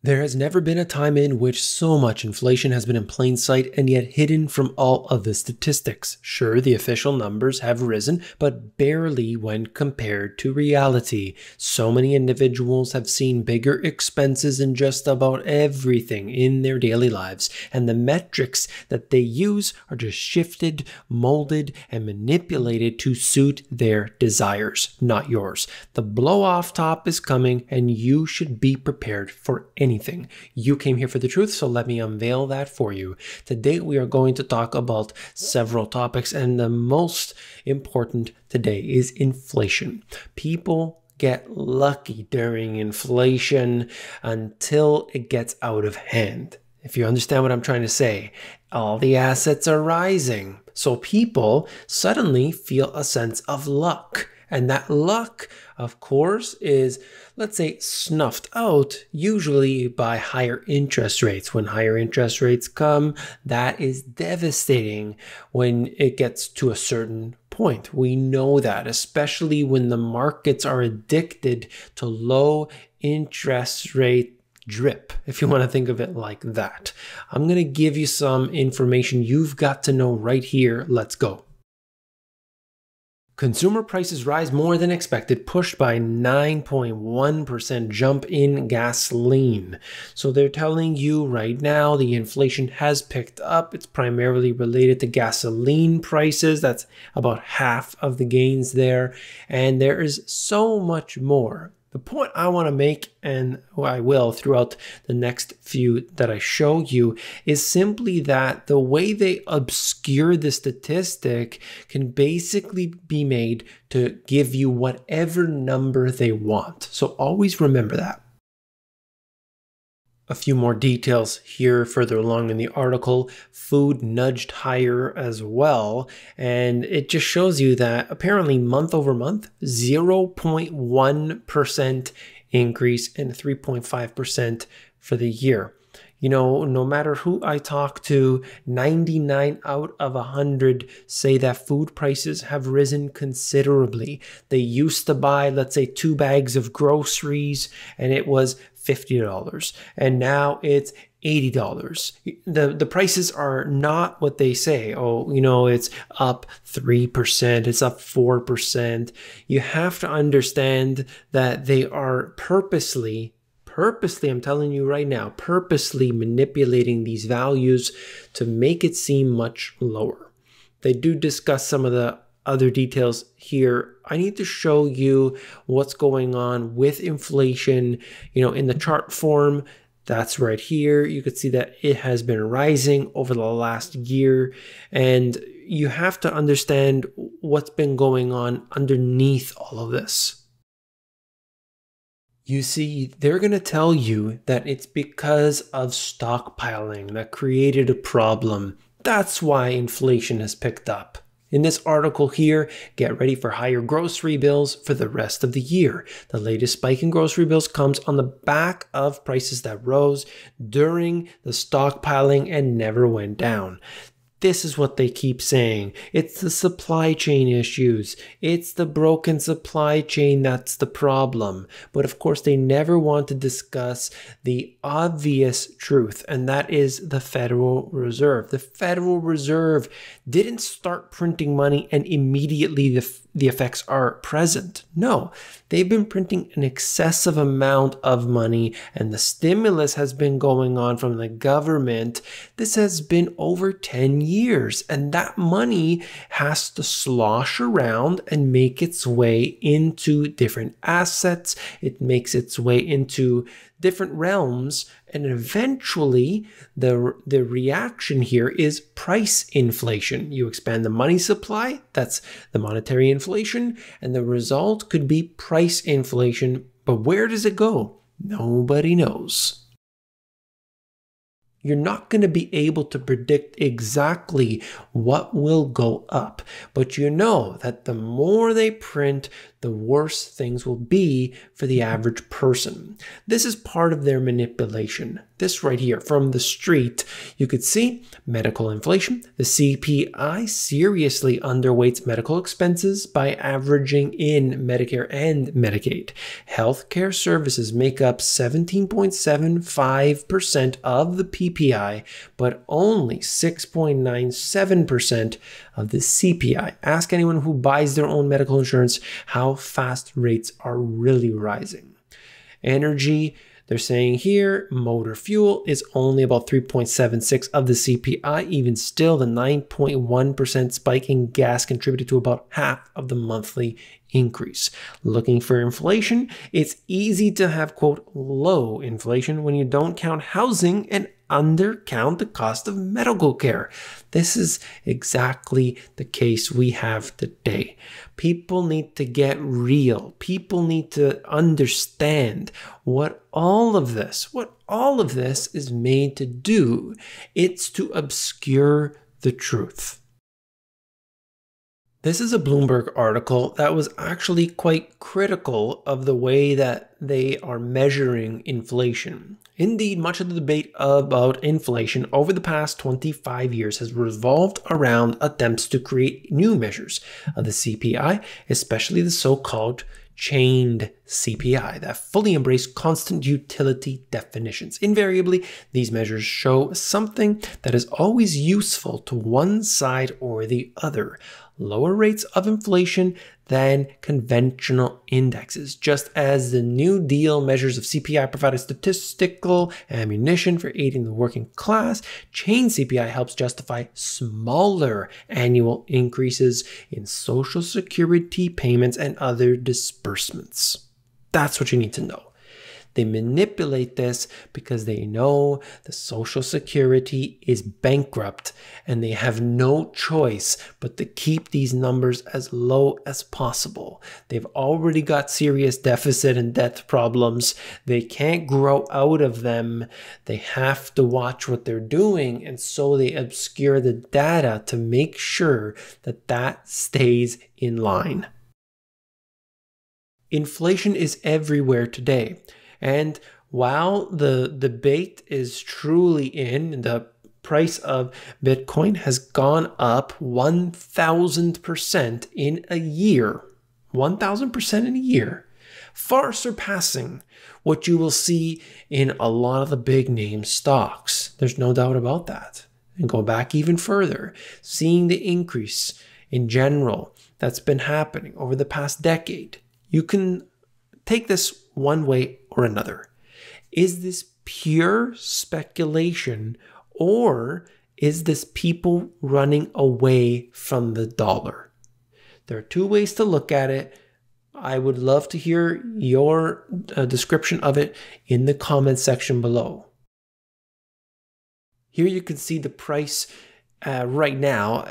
There has never been a time in which so much inflation has been in plain sight and yet hidden from all of the statistics. Sure, the official numbers have risen, but barely when compared to reality. So many individuals have seen bigger expenses in just about everything in their daily lives, and the metrics that they use are just shifted, molded, and manipulated to suit their desires, not yours. The blow off top is coming, and you should be prepared for anything. You came here for the truth, so let me unveil that for you. Today we are going to talk about several topics, and the most important today is inflation. People get lucky during inflation until it gets out of hand. If you understand what I'm trying to say, all the assets are rising. So people suddenly feel a sense of luck. And that luck, of course, is, let's say, snuffed out usually by higher interest rates. When higher interest rates come, that is devastating when it gets to a certain point. We know that, especially when the markets are addicted to low interest rate drip, if you want to think of it like that. I'm going to give you some information you've got to know right here. Let's go. Consumer prices rise more than expected, pushed by 9.1% jump in gasoline. So they're telling you right now the inflation has picked up. It's primarily related to gasoline prices. That's about half of the gains there. And there is so much more. The point I want to make, and I will throughout the next few that I show you, is simply that the way they obscure the statistic can basically be made to give you whatever number they want. So always remember that. A few more details here further along in the article. Food nudged higher as well, and it just shows you that apparently month over month, 0.1% increase and 3.5% for the year. You know, no matter who I talk to, 99 out of 100 say that food prices have risen considerably. They used to buy, let's say, 2 bags of groceries and it was $50, and now it's $80. The prices are not what they say. Oh, you know, it's up 3%, it's up 4%. You have to understand that they are purposely, I'm telling you right now, purposely manipulating these values to make it seem much lower. They do discuss some of the other details here. I need to show you what's going on with inflation, you know, in the chart form. That's right here. You could see that it has been rising over the last year, and you have to understand what's been going on underneath all of this. You see, they're going to tell you that it's because of stockpiling that created a problem. That's why inflation has picked up. In this article here, get ready for higher grocery bills for the rest of the year. The latest spike in grocery bills comes on the back of prices that rose during the stockpiling and never went down. This is what they keep saying. It's the supply chain issues. It's the broken supply chain that's the problem. But of course, they never want to discuss the obvious truth, and that is the Federal Reserve. The Federal Reserve didn't start printing money and immediately the effects are present. No, they've been printing an excessive amount of money, and the stimulus has been going on from the government. This has been over 10 years, and that money has to slosh around and make its way into different assets. It makes its way into different realms, and eventually the reaction here is price inflation. You expand the money supply, that's the monetary inflation, and the result could be price inflation. But where does it go? Nobody knows. You're not going to be able to predict exactly what will go up, but you know that the more they print, the worse things will be for the average person. This is part of their manipulation. This right here from the street, you could see medical inflation. The CPI seriously underweights medical expenses by averaging in Medicare and Medicaid. Healthcare services make up 17.75% of the PPI, but only 6.97% of the CPI. Ask anyone who buys their own medical insurance how fast rates are really rising. Energy, they're saying here, motor fuel is only about 3.76 of the CPI. Even still, the 9.1% spike in gas contributed to about half of the monthly increase. Looking for inflation, it's easy to have, quote, low inflation when you don't count housing and undercount the cost of medical care. This is exactly the case we have today. People need to get real. People need to understand what all of this is made to do. It's to obscure the truth. This is a Bloomberg article that was actually quite critical of the way that they are measuring inflation. Indeed, much of the debate about inflation over the past 25 years has revolved around attempts to create new measures of the CPI, especially the so-called chained CPI that fully embrace constant utility definitions. Invariably, these measures show something that is always useful to one side or the other. Lower rates of inflation than conventional indexes. Just as the New Deal measures of CPI provided statistical ammunition for aiding the working class, chain CPI helps justify smaller annual increases in Social Security payments and other disbursements. That's what you need to know. They manipulate this because they know the Social Security is bankrupt and they have no choice but to keep these numbers as low as possible. They've already got serious deficit and debt problems. They can't grow out of them. They have to watch what they're doing, and so they obscure the data to make sure that that stays in line. Inflation is everywhere today. And while the debate is truly in, the price of Bitcoin has gone up 1,000% in a year. 1,000% in a year. Far surpassing what you will see in a lot of the big name stocks. There's no doubt about that. And go back even further, seeing the increase in general that's been happening over the past decade. You can take this one way or another. Is this pure speculation, or is this people running away from the dollar? There are two ways to look at it. I would love to hear your description of it in the comment section below. Here you can see the price right now,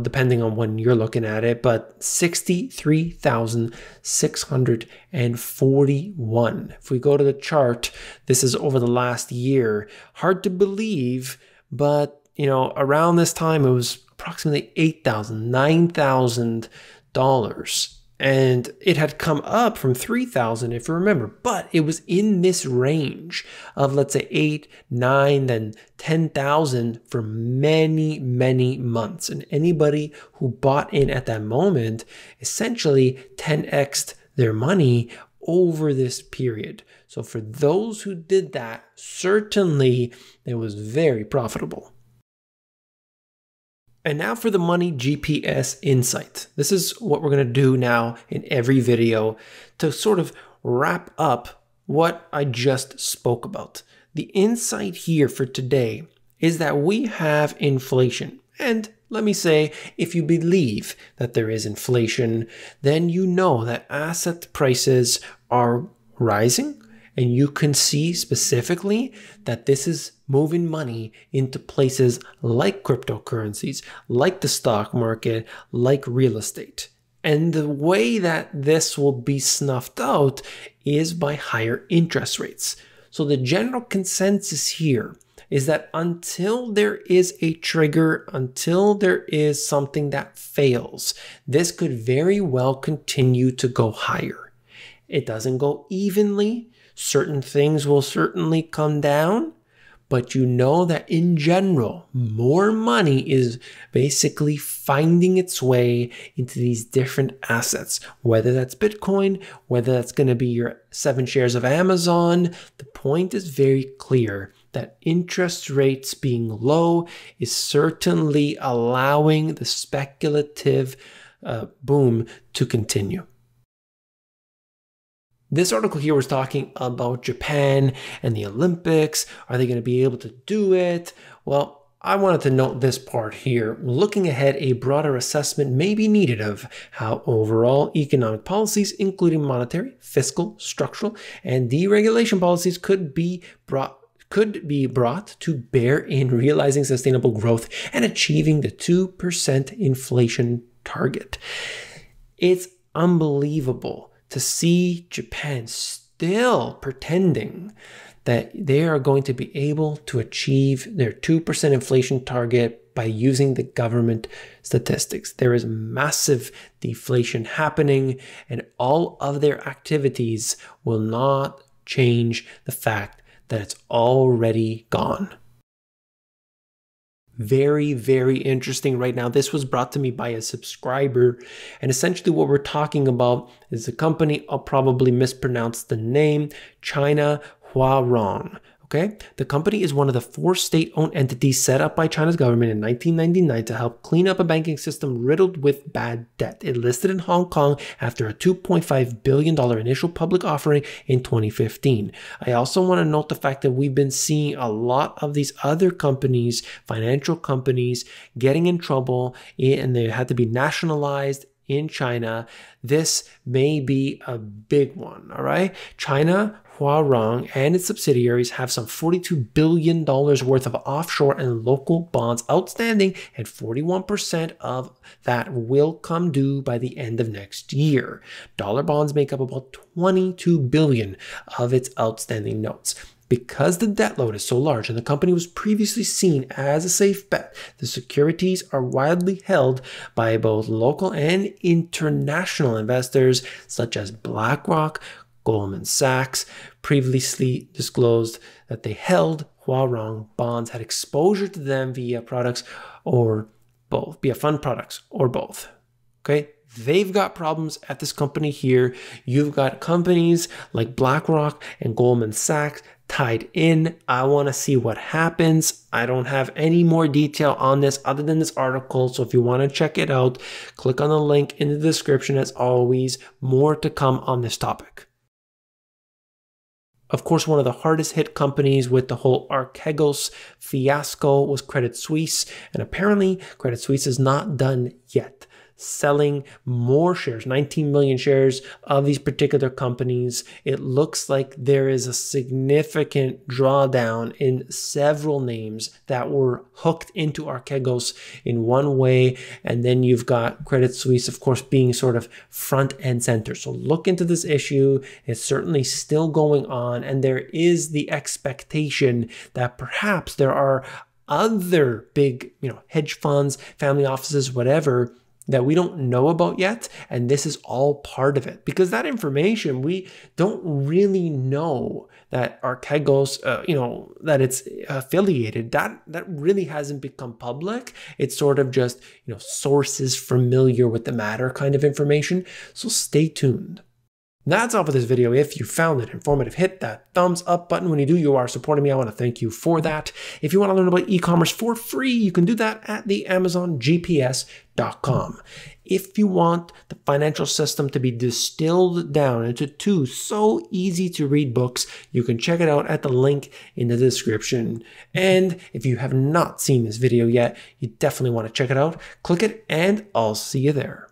depending on when you're looking at it, but 63,641. If we go to the chart, this is over the last year. Hard to believe, but around this time it was approximately $8,000, $9,000. And it had come up from 3,000, if you remember, but it was in this range of, let's say, 8, 9, then 10,000 for many, many months. And anybody who bought in at that moment essentially 10x'd their money over this period. So for those who did that, certainly it was very profitable. And now for the Money GPS insight. This is what we're going to do now in every video to sort of wrap up what I just spoke about. The insight here for today is that we have inflation. And let me say, if you believe that there is inflation, then you know that asset prices are rising. And you can see specifically that this is moving money into places like cryptocurrencies, like the stock market, like real estate. And the way that this will be snuffed out is by higher interest rates. So the general consensus here is that until there is a trigger, until there is something that fails, this could very well continue to go higher. It doesn't go evenly. Certain things will certainly come down, but you know that in general, more money is basically finding its way into these different assets, whether that's Bitcoin, whether that's going to be your 7 shares of Amazon. The point is very clear that interest rates being low is certainly allowing the speculative boom to continue. This article here was talking about Japan and the Olympics. Are they going to be able to do it? Well, I wanted to note this part here. Looking ahead, a broader assessment may be needed of how overall economic policies, including monetary, fiscal, structural, and deregulation policies could be brought to bear in realizing sustainable growth and achieving the 2% inflation target. It's unbelievable to see Japan still pretending that they are going to be able to achieve their 2% inflation target by using the government statistics. There is massive deflation happening, and all of their activities will not change the fact that it's already gone. Very, very interesting right now. This was brought to me by a subscriber. And essentially what we're talking about is a company, I'll probably mispronounce the name, Chinahuarong. Okay, the company is one of the 4 state-owned entities set up by China's government in 1999 to help clean up a banking system riddled with bad debt. It listed in Hong Kong after a $2.5 billion initial public offering in 2015. I also want to note the fact that we've been seeing a lot of these other companies, financial companies, getting in trouble, and they had to be nationalized in China. This may be a big one, all right? Chinahuarong and its subsidiaries have some $42 billion worth of offshore and local bonds outstanding, and 41% of that will come due by the end of next year. Dollar bonds make up about $22 billion of its outstanding notes. Because the debt load is so large and the company was previously seen as a safe bet, the securities are widely held by both local and international investors such as BlackRock. Goldman Sachs previously disclosed that they held Huarong bonds, had exposure to them via products or both, via fund products or both. Okay, they've got problems at this company here. You've got companies like BlackRock and Goldman Sachs tied in. I want to see what happens. I don't have any more detail on this other than this article. So if you want to check it out, click on the link in the description. As always, more to come on this topic. Of course, one of the hardest hit companies with the whole Archegos fiasco was Credit Suisse. And apparently Credit Suisse is not done yet, selling more shares, 19 million shares of these particular companies. It looks like there is a significant drawdown in several names that were hooked into Archegos in one way. And then you've got Credit Suisse, of course, being sort of front and center. So look into this issue. It's certainly still going on. And there is the expectation that perhaps there are other big, hedge funds, family offices, whatever, that we don't know about yet, and this is all part of it. Because that information, we don't really know that Archegos, that it's affiliated. That really hasn't become public. It's sort of just, sources familiar with the matter kind of information. So stay tuned. That's all for this video. If you found it informative, hit that thumbs up button. When you do, you are supporting me. I want to thank you for that. If you want to learn about e-commerce for free, you can do that at the AmazonGPS.com. If you want the financial system to be distilled down into 2 so easy to read books, you can check it out at the link in the description. And if you have not seen this video yet, you definitely want to check it out. Click it and I'll see you there.